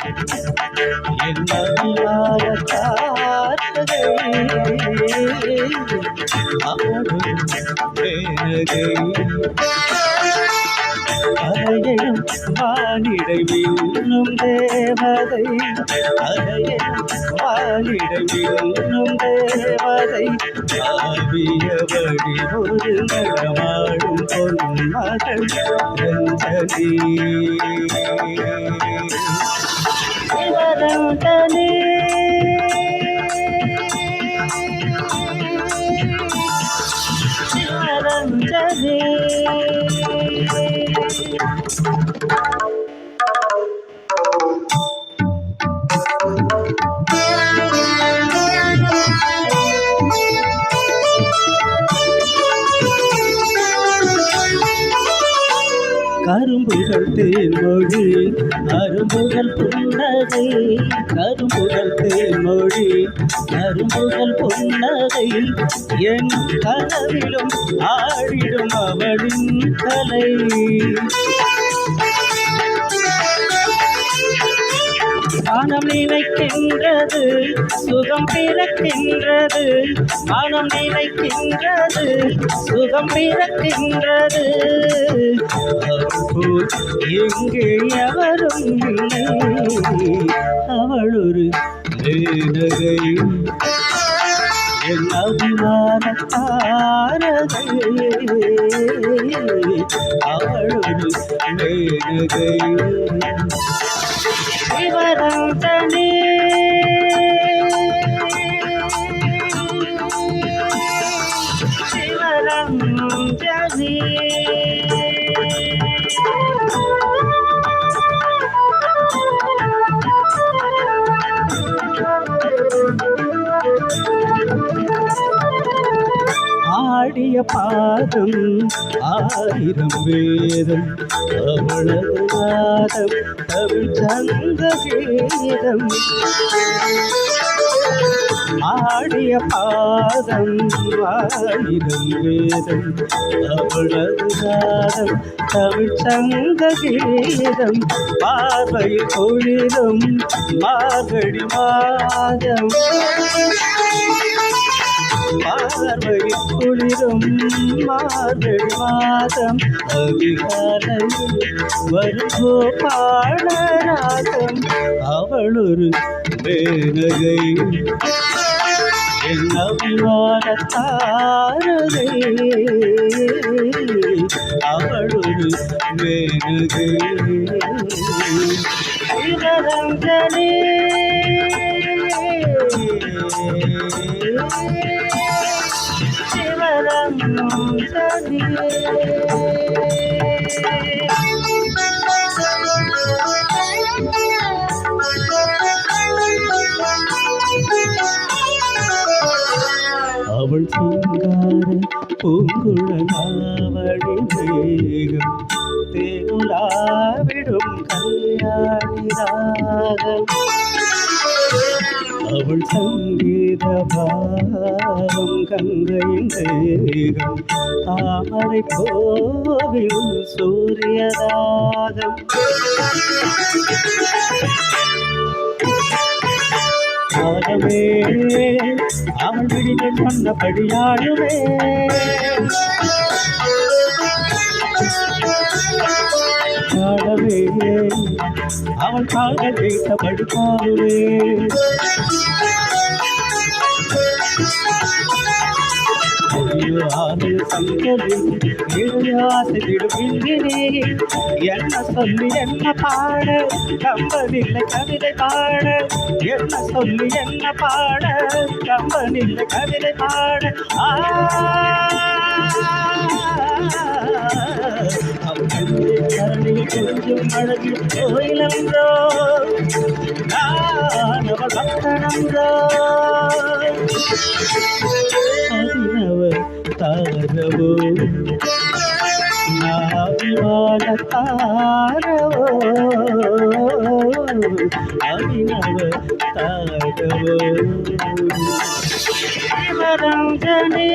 என் அபிமான காத்தகை அவளும் மேனகை அரையனும் வானிடை வீணும் தேவதை அரையனும் வானிடை வீணும் தேவதை ஆவியபடி ஒரு நடமாடும் பொன்மகள் ரஞ்சனி சிவரஞ்சனி சிவரஞ்சனி கரும்புகள் தேன்மொழி அரும்புகள் புன்னகை கரும்புகள் தேன்மொழி அரும்புகள் புன்னகை என் கனவிலும் ஆடிடும் அவளின் கலை மனம் நினைக்கின்றது சுகம் பிறக்கின்றது மனம் நினைக்கின்றது சுகம் பிறக்கின்றது எங்கே எவரும் இல்லை அவள் ஒரு மேனகை என் அபிமான தாரகை அவள் ஒரு மேனகை சிவரஞ்சனி சிவரஞ்சனி ஆடிய பாதம் ஆயிரம் வேதம் அவளது நாதம் தமிழ் சங்க கீதம் ஆடிய பாதம் ஆயிரம் வேதம் அவளது நாதம் தமிழ் சங்க கீதம் பார்வையில் குளிரும் மார்கழி மாதம் பார்வையில் குளிரும் மார்கழி மாதம் அதிகாலையில் வருகோ பாடராகம் அவள் ஒரு மேனகை என் அபிமான தாரகை அவள் ஒரு மேனகை சிவரஞ்சனி சிவரஞ்சனி அவள் சிங்கார பூங்குழலாவடி மேகம் தேனுலாவிடும் கல்யாணி ராகம் அவள் சங்கீத பாவம் கங்கையின் தேகம் தாமரை கோவில் சூரியராகம் ஆகவே அவள் விழிகள் சொன்னபடியாடுவே ஆடவே அவள் காதல் வைத்தபடி பாடுவே என்ன சொல்லி என்ன பாட கம்பனில்லை கவிதை பாட என்ன சொல்லி என்ன பாட கம்பனில்லை கவிதை பாட கரணியில் கொஞ்சம் அழகில் கோயிலன்றோ நான் அவள் பக்தனன்றோ தாரவோ அபிமான தாரவோ அபிநவ தாரவோ சிவரஞ்சனி